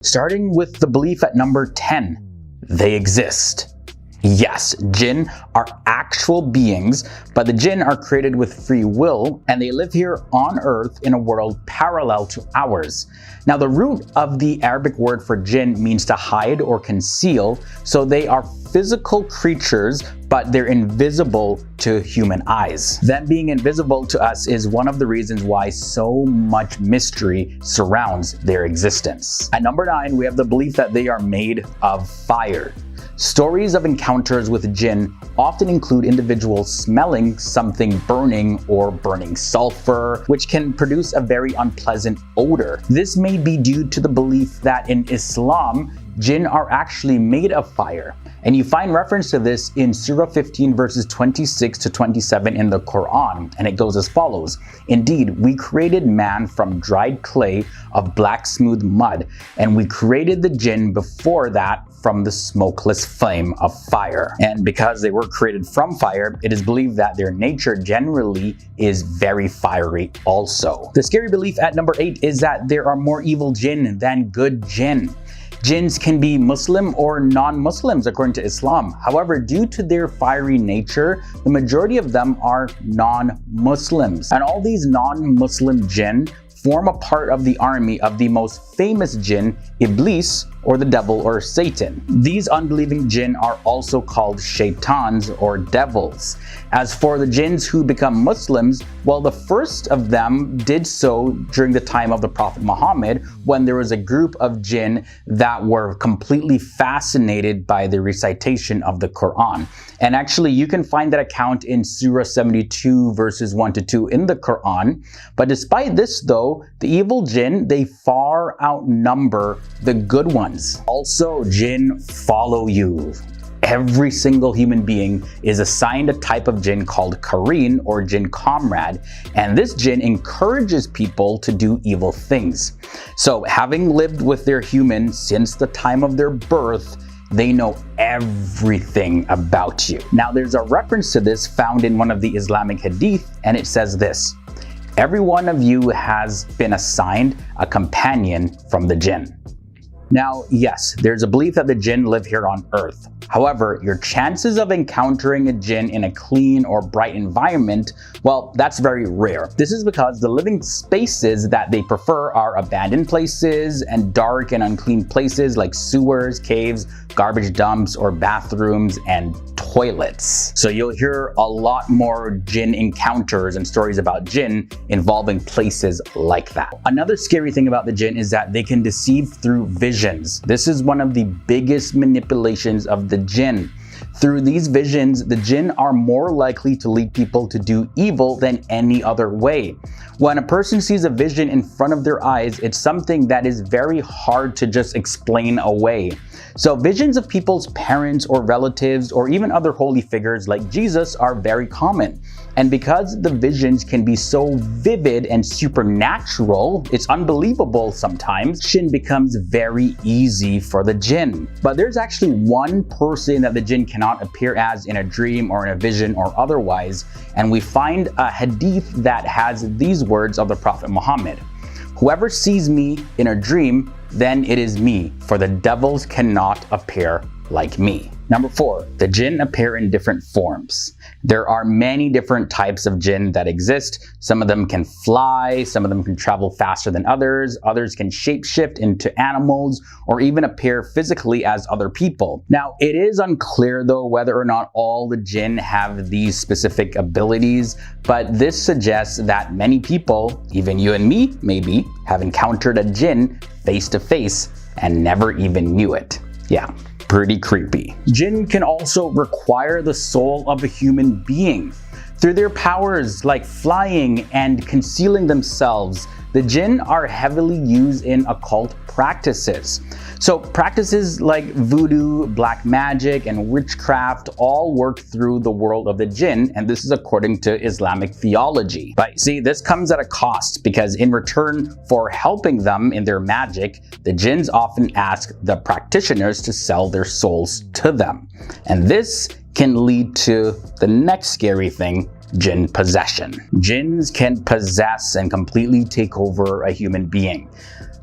Starting with the belief at number 10, they exist. Yes, jinn are actual beings, but the jinn are created with free will and they live here on earth in a world parallel to ours. Now, the root of the Arabic word for jinn means to hide or conceal, so they are physical creatures, but they're invisible to human eyes. Them being invisible to us is one of the reasons why so much mystery surrounds their existence. At number 9, we have the belief that they are made of fire. Stories of encounters with jinn often include individuals smelling something burning or burning sulfur, which can produce a very unpleasant odor. This may be due to the belief that in Islam, jinn are actually made of fire. And you find reference to this in Surah 15 verses 26 to 27 in the Quran, and it goes as follows. Indeed, we created man from dried clay of black smooth mud, and we created the jinn before that from the smokeless flame of fire. And because they were created from fire, it is believed that their nature generally is very fiery also. The scary belief at number 8 is that there are more evil jinn than good jinn. Jinns can be Muslim or non-Muslims according to Islam. However, due to their fiery nature, the majority of them are non-Muslims. And all these non-Muslim jinn form a part of the army of the most famous jinn, Iblis, or the devil or Satan. These unbelieving jinn are also called shaitans or devils. As for the jinns who become Muslims, well, the first of them did so during the time of the Prophet Muhammad, when there was a group of jinn that were completely fascinated by the recitation of the Quran. And actually, you can find that account in Surah 72 verses 1 to 2 in the Quran. But despite this though, the evil jinn, they far outnumber the good ones. Also, jinn follow you. Every single human being is assigned a type of jinn called Qareen or jinn comrade, and this jinn encourages people to do evil things. So having lived with their human since the time of their birth, they know everything about you. Now, there's a reference to this found in one of the Islamic hadith, and it says this: every one of you has been assigned a companion from the jinn. Now, yes, there's a belief that the jinn live here on earth. However, your chances of encountering a jinn in a clean or bright environment, well, that's very rare. This is because the living spaces that they prefer are abandoned places and dark and unclean places like sewers, caves, garbage dumps, or bathrooms and toilets. So you'll hear a lot more jinn encounters and stories about jinn involving places like that. Another scary thing about the jinn is that they can deceive through visions. This is one of the biggest manipulations of the jinn. Through these visions, the jinn are more likely to lead people to do evil than any other way. When a person sees a vision in front of their eyes, it's something that is very hard to just explain away. So visions of people's parents or relatives or even other holy figures like Jesus are very common. And because the visions can be so vivid and supernatural, it's unbelievable sometimes, jinn becomes very easy for the jinn. But there's actually one person that the jinn cannot appear as in a dream or in a vision or otherwise, and we find a hadith that has these words of the Prophet Muhammad: whoever sees me in a dream, then it is me, for the devils cannot appear like me. Number 4, the jinn appear in different forms. There are many different types of jinn that exist. Some of them can fly, some of them can travel faster than others can shapeshift into animals, or even appear physically as other people. Now, it is unclear though whether or not all the jinn have these specific abilities, but this suggests that many people, even you and me maybe, have encountered a jinn face to face and never even knew it. Yeah. Pretty creepy. Jinn can also require the soul of a human being. Through their powers like flying and concealing themselves, the jinn are heavily used in occult practices. So practices like voodoo, black magic, and witchcraft all work through the world of the jinn, and this is according to Islamic theology. But see, this comes at a cost, because in return for helping them in their magic, the jinns often ask the practitioners to sell their souls to them. And this can lead to the next scary thing: jinn possession. Jinns can possess and completely take over a human being.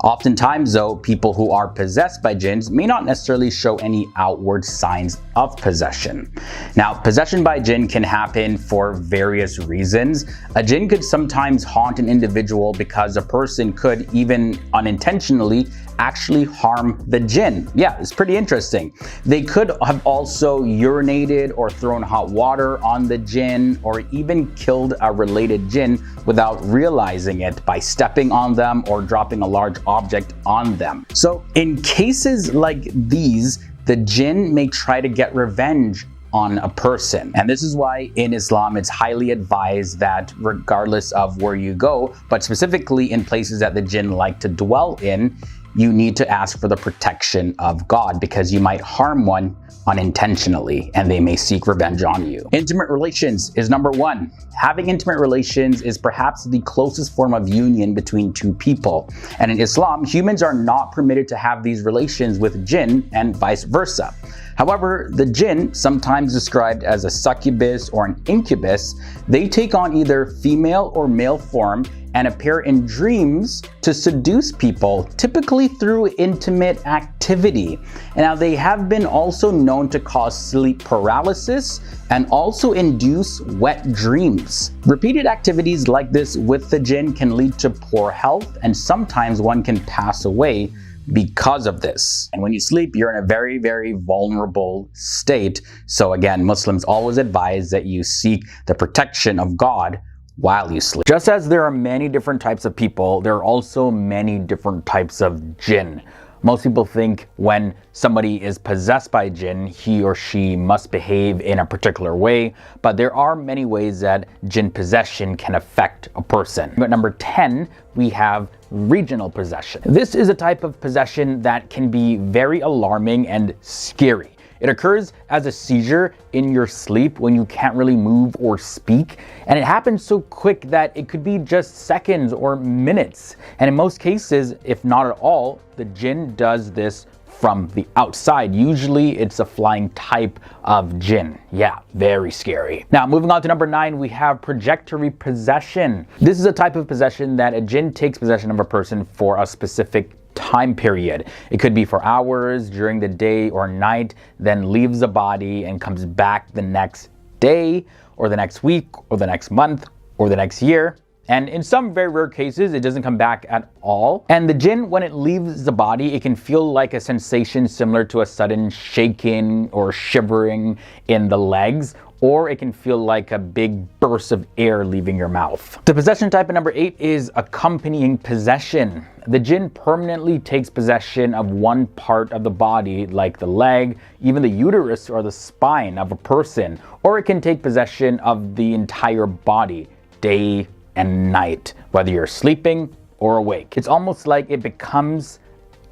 Oftentimes though, people who are possessed by jinns may not necessarily show any outward signs of possession. Now, possession by jinn can happen for various reasons. A jinn could sometimes haunt an individual because a person could, even unintentionally, actually harm the jinn. Yeah, it's pretty interesting. They could have also urinated or thrown hot water on the jinn, or even killed a related jinn without realizing it by stepping on them or dropping a large object on them. So in cases like these, the jinn may try to get revenge on a person. And this is why in Islam it's highly advised that regardless of where you go, but specifically in places that the jinn like to dwell in, you need to ask for the protection of God, because you might harm one unintentionally and they may seek revenge on you. Intimate relations is number one. Having intimate relations is perhaps the closest form of union between two people. And in Islam, humans are not permitted to have these relations with jinn and vice versa. However, the jinn, sometimes described as a succubus or an incubus, they take on either female or male form and appear in dreams to seduce people, typically through intimate activity. And now they have been also known to cause sleep paralysis and also induce wet dreams. Repeated activities like this with the jinn can lead to poor health, and sometimes one can pass away because of this. And when you sleep, you're in a very, very vulnerable state. So again, Muslims always advise that you seek the protection of God while you sleep. Just as there are many different types of people, there are also many different types of jinn. Most people think when somebody is possessed by jinn, he or she must behave in a particular way, but there are many ways that jinn possession can affect a person. But number 10, we have regional possession. This is a type of possession that can be very alarming and scary. It occurs as a seizure in your sleep when you can't really move or speak, and it happens so quick that it could be just seconds or minutes. And in most cases, if not at all, the jinn does this from the outside. Usually it's a flying type of jinn. Yeah, very scary. Now, moving on to number 9, we have projectory possession. This is a type of possession that a jinn takes possession of a person for a specific time period. It could be for hours during the day or night, then leaves the body and comes back the next day or the next week or the next month or the next year. And in some very rare cases, it doesn't come back at all. And the jinn, when it leaves the body, it can feel like a sensation similar to a sudden shaking or shivering in the legs, or it can feel like a big burst of air leaving your mouth. The possession type of number 8 is accompanying possession. The jinn permanently takes possession of one part of the body, like the leg, even the uterus or the spine of a person, or it can take possession of the entire body, day and night, whether you're sleeping or awake. It's almost like it becomes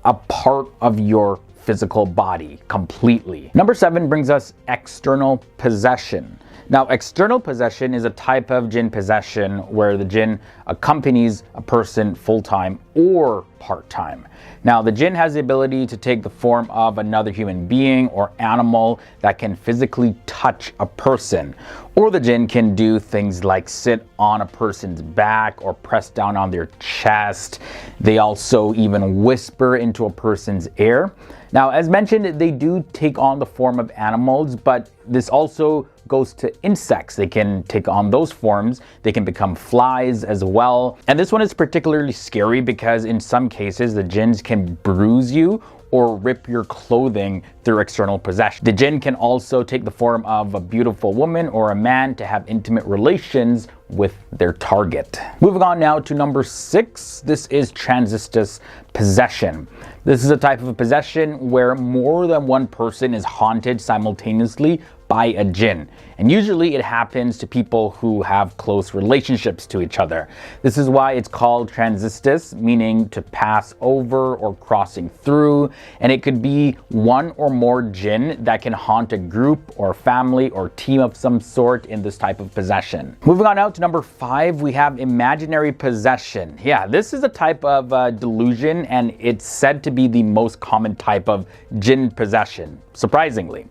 a part of your physical body completely. Number 7 brings us external possession. Now, external possession is a type of jinn possession where the jinn accompanies a person full-time or part-time. Now, the jinn has the ability to take the form of another human being or animal that can physically touch a person. Or the jinn can do things like sit on a person's back or press down on their chest. They also even whisper into a person's ear. Now, as mentioned, they do take on the form of animals, but this also goes to insects. They can take on those forms. They can become flies as well. And this one is particularly scary because in some cases, the jinns can bruise you or rip your clothing through external possession. The jinn can also take the form of a beautiful woman or a man to have intimate relations with their target. Moving on now to number 6, this is transistus possession. This is a type of possession where more than one person is haunted simultaneously by a jinn. And usually it happens to people who have close relationships to each other. This is why it's called transistus, meaning to pass over or crossing through. And it could be one or more jinn that can haunt a group or family or team of some sort in this type of possession. Moving on now to number 5, we have imaginary possession. Yeah, this is a type of delusion, and it's said to be the most common type of jinn possession, surprisingly.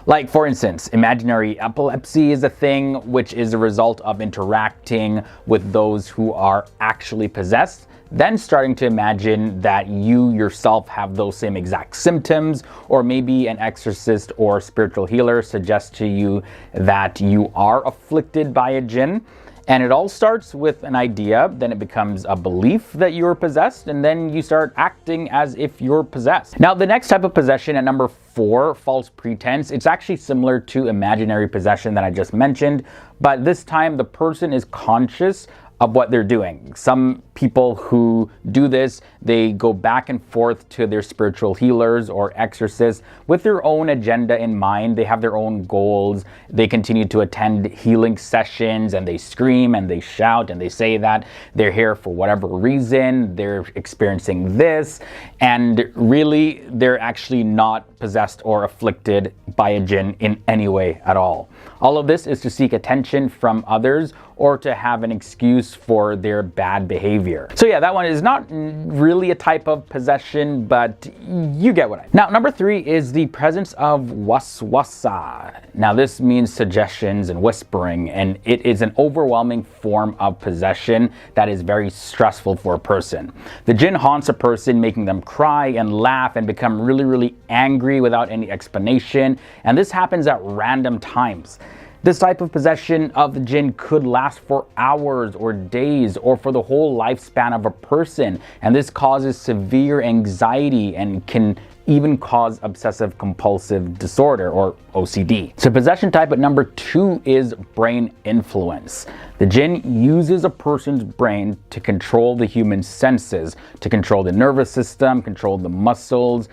Like, for instance, imaginary epilepsy is a thing which is a result of interacting with those who are actually possessed. then starting to imagine that you yourself have those same exact symptoms, or maybe an exorcist or spiritual healer suggests to you that you are afflicted by a jinn. And it all starts with an idea, then it becomes a belief that you're possessed, and then you start acting as if you're possessed. Now, the next type of possession at number 4, false pretense. It's actually similar to imaginary possession that I just mentioned, but this time the person is conscious of what they're doing. Some people who do this, they go back and forth to their spiritual healers or exorcists with their own agenda in mind. They have their own goals. They continue to attend healing sessions, and they scream and they shout and they say that they're here for whatever reason. They're experiencing this, and really they're actually not possessed or afflicted by a jinn in any way at all. All of this is to seek attention from others or to have an excuse for their bad behavior. So yeah, that one is not really a type of possession, but you get what I mean. Now, number 3 is the presence of waswasa. Now, this means suggestions and whispering, and it is an overwhelming form of possession that is very stressful for a person. The jinn haunts a person, making them cry and laugh and become really, really angry without any explanation, and this happens at random times. This type of possession of the jinn could last for hours or days or for the whole lifespan of a person, and this causes severe anxiety and can even cause obsessive compulsive disorder or OCD. So possession type at number 2 is brain influence. The jinn uses a person's brain to control the human senses, to control the nervous system, control the muscles.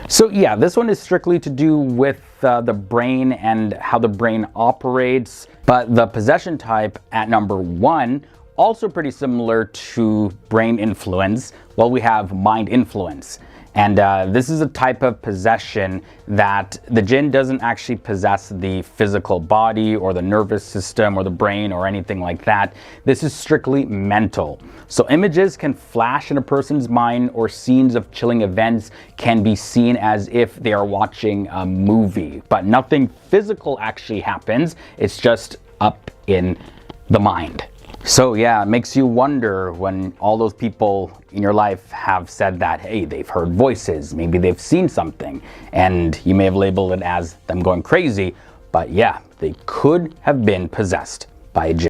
So yeah, this one is strictly to do with the brain and how the brain operates. But the possession type at number 1, also pretty similar to brain influence. Well, we have mind influence. And this is a type of possession that the jinn doesn't actually possess the physical body or the nervous system or the brain or anything like that. This is strictly mental. So images can flash in a person's mind, or scenes of chilling events can be seen as if they are watching a movie. But nothing physical actually happens. It's just up in the mind. So yeah, it makes you wonder when all those people in your life have said that, hey, they've heard voices, maybe they've seen something, and you may have labeled it as them going crazy, but yeah, they could have been possessed by a jinn.